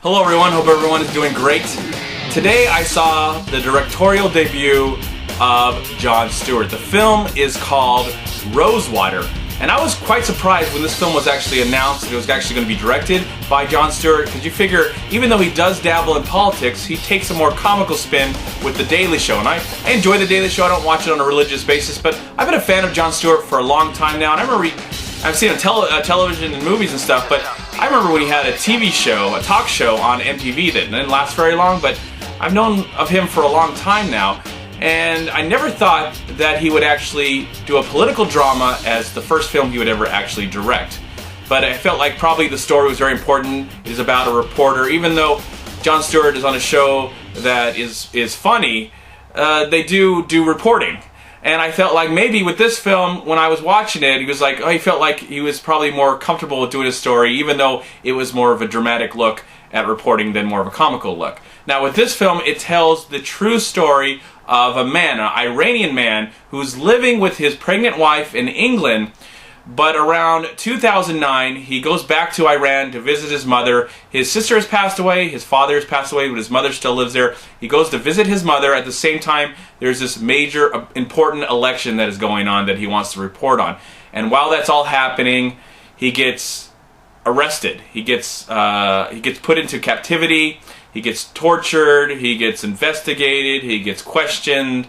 Hello everyone, hope everyone is doing great. Today I saw the directorial debut of Jon Stewart. The film is called Rosewater, and I was quite surprised when this film was actually announced that it was actually going to be directed by Jon Stewart, because you figure, even though he does dabble in politics, he takes a more comical spin with The Daily Show, and I enjoy The Daily Show. I don't watch it on a religious basis, but I've been a fan of Jon Stewart for a long time now, and I remember I've seen him television and movies and stuff, but I remember when he had a TV show, a talk show on MTV that didn't last very long, but I've known of him for a long time now, and I never thought that he would actually do a political drama as the first film he would ever actually direct. But I felt like probably the story was very important. It is about a reporter. Even though Jon Stewart is on a show that is funny, they do reporting. And I felt like maybe with this film, when I was watching it, he felt like he was probably more comfortable with doing his story, even though it was more of a dramatic look at reporting than more of a comical look. Now with this film, it tells the true story of a man, an Iranian man, who's living with his pregnant wife in England, but around 2009, he goes back to Iran to visit his mother. His sister has passed away, his father has passed away, but his mother still lives there. He goes to visit his mother. At the same time, there's this major, important election that is going on that he wants to report on. And while that's all happening, he gets arrested. He gets put into captivity. He gets tortured. He gets investigated. He gets questioned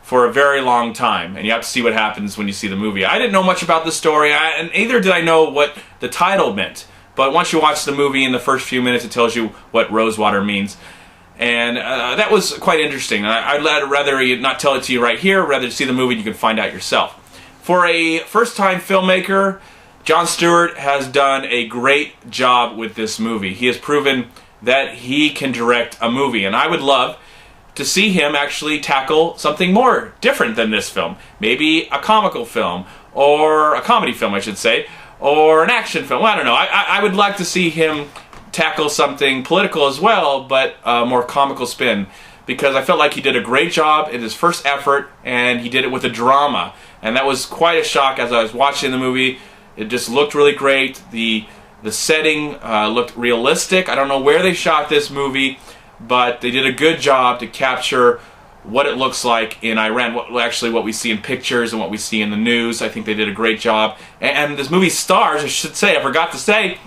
for a very long time, and you have to see what happens when you see the movie. I didn't know much about the story, and neither did I know what the title meant. But once you watch the movie, in the first few minutes, it tells you what Rosewater means. And that was quite interesting. I'd rather not tell it to you right here, rather see the movie and you can find out yourself. For a first-time filmmaker, Jon Stewart has done a great job with this movie. He has proven that he can direct a movie, and I would love to see him actually tackle something more different than this film. Maybe a comical film, or a comedy film, I should say, or an action film. Well, I don't know. I would like to see him tackle something political as well, but a more comical spin, because I felt like he did a great job in his first effort, and he did it with a drama. And that was quite a shock as I was watching the movie. It just looked really great. The setting looked realistic. I don't know where they shot this movie, but they did a good job to capture what it looks like in Iran, what we see in pictures and what we see in the news. I think they did a great job. And this movie stars, I should say, I forgot to say,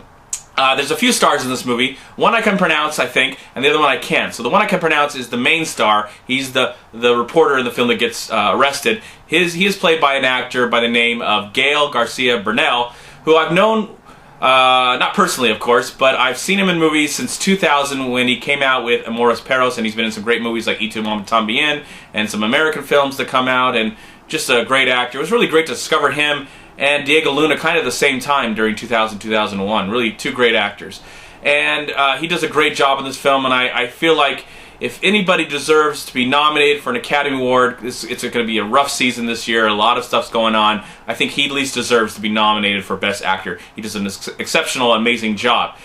there's a few stars in this movie. One I can pronounce, I think, and the other one I can't. So the one I can pronounce is the main star. He's the reporter in the film that gets arrested. He is played by an actor by the name of Gael Garcia Bernal, who I've known, not personally, of course, but I've seen him in movies since 2000 when he came out with Amores Perros, and he's been in some great movies like Y Tu Mamá También and some American films that come out, and just a great actor. It was really great to discover him and Diego Luna kind of at the same time during 2000-2001. Really two great actors. And he does a great job in this film, and I feel like if anybody deserves to be nominated for an Academy Award, it's going to be a rough season this year. A lot of stuff's going on. I think he at least deserves to be nominated for Best Actor. He does an exceptional, amazing job.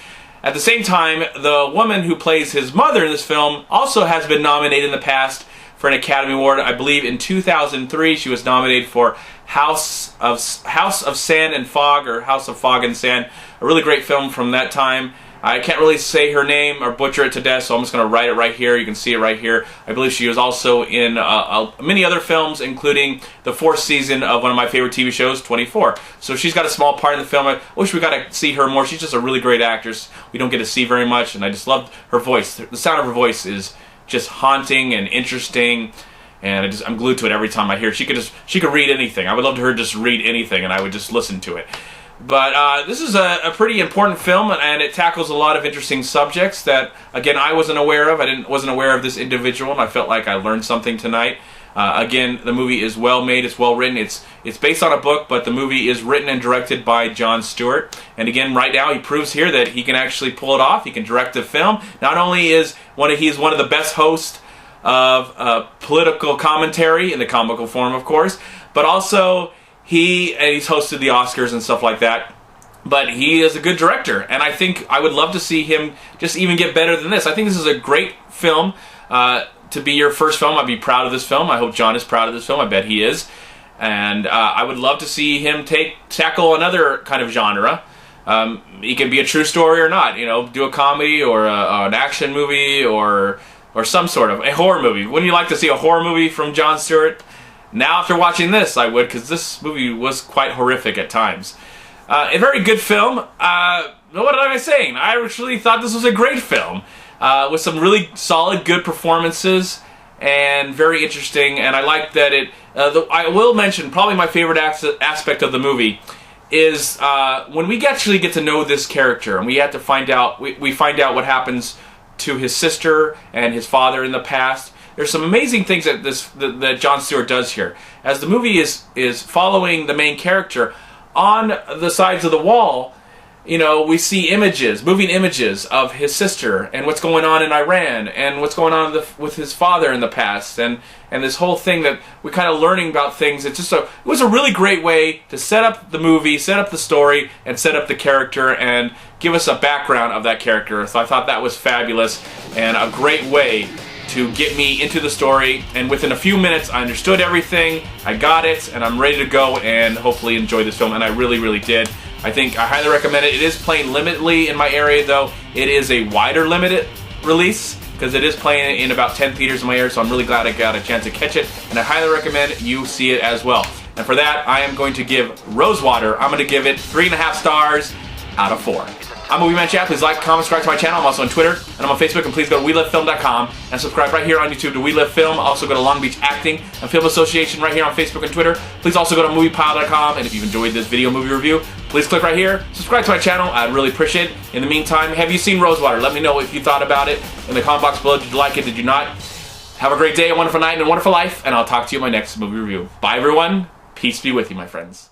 At the same time, the woman who plays his mother in this film also has been nominated in the past for an Academy Award. I believe in 2003 she was nominated for House of Sand and Fog, or House of Fog and Sand. A really great film from that time. I can't really say her name or butcher it to death, so I'm just going to write it right here. You can see it right here. I believe she was also in many other films, including the 4th season of one of my favorite TV shows, 24. So she's got a small part in the film. I wish we got to see her more. She's just a really great actress. We don't get to see very much, and I just love her voice. The sound of her voice is just haunting and interesting, and I'm glued to it every time I hear it. She could read anything. I would love to her just read anything, and I would just listen to it. But this is a pretty important film, and it tackles a lot of interesting subjects that, again, I wasn't aware of. I wasn't aware of this individual, and I felt like I learned something tonight. Again, the movie is well made, it's well written. It's based on a book, but the movie is written and directed by Jon Stewart. And again, right now, he proves here that he can actually pull it off. He can direct a film. Not only is he's one of the best hosts of political commentary, in the comical form, of course, but also he's hosted the Oscars and stuff like that. But he is a good director, and I think I would love to see him just even get better than this. I think this is a great film. To be your first film, I'd be proud of this film. I hope John is proud of this film. I bet he is. And I would love to see him tackle another kind of genre. It can be a true story or not. You know, do a comedy or an action movie or some sort of a horror movie. Wouldn't you like to see a horror movie from Jon Stewart? Now, after watching this, I would, because this movie was quite horrific at times. A very good film. What am I saying? I actually thought this was a great film with some really solid, good performances and very interesting. And I like that it. I will mention probably my favorite aspect of the movie is when we actually get to know this character, and we have to find out. We find out what happens to his sister and his father in the past. There's some amazing things that Jon Stewart does here. As the movie is following the main character, on the sides of the wall, you know, we see images, moving images of his sister and what's going on in Iran and what's going on with his father in the past, and this whole thing that we're kind of learning about things. It was a really great way to set up the movie, set up the story, and set up the character and give us a background of that character. So I thought that was fabulous and a great way to get me into the story, and within a few minutes I understood everything, I got it, and I'm ready to go and hopefully enjoy this film, and I really, really did. I highly recommend it. It is playing limitedly in my area, though. It is a wider limited release, because it is playing in about 10 theaters in my area, so I'm really glad I got a chance to catch it, and I highly recommend you see it as well. And for that, I am going to give Rosewater, I'm going to give it 3.5 stars out of 4. I'm MovieManCHAD. Please like, comment, subscribe to my channel. I'm also on Twitter, and I'm on Facebook, and please go to WeLiveFilm.com and subscribe right here on YouTube to We Live Film. Also go to Long Beach Acting and Film Association right here on Facebook and Twitter. Please also go to MoviePile.com, and if you've enjoyed this video movie review, please click right here, subscribe to my channel. I'd really appreciate it. In the meantime, have you seen Rosewater? Let me know if you thought about it in the comment box below. Did you like it? Did you not? Have a great day, a wonderful night, and a wonderful life, and I'll talk to you in my next movie review. Bye, everyone. Peace be with you, my friends.